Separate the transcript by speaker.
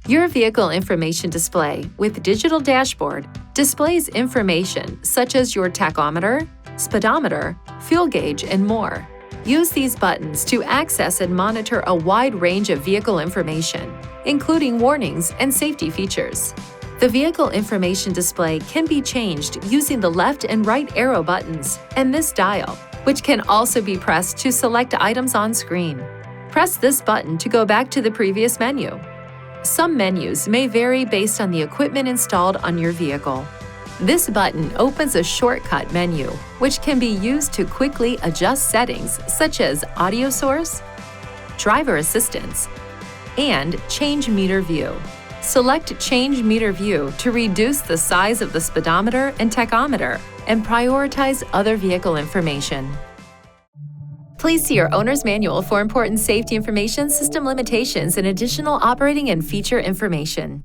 Speaker 1: Your vehicle information display with digital dashboard displays information such as your tachometer, speedometer, fuel gauge, and more. Use these buttons to access and monitor a wide range of vehicle information, including warnings and safety features. The vehicle information display can be changed using the left and right arrow buttons and this dial, which can also be pressed to select items on screen. Press this button to go back to the previous menu. Some menus may vary based on the equipment installed on your vehicle. This button opens a shortcut menu, which can be used to quickly adjust settings such as audio source, driver assistance, and change meter view. Select Change Meter View to reduce the size of the speedometer and tachometer and prioritize other vehicle information. Please see your owner's manual for important safety information, system limitations, and additional operating and feature information.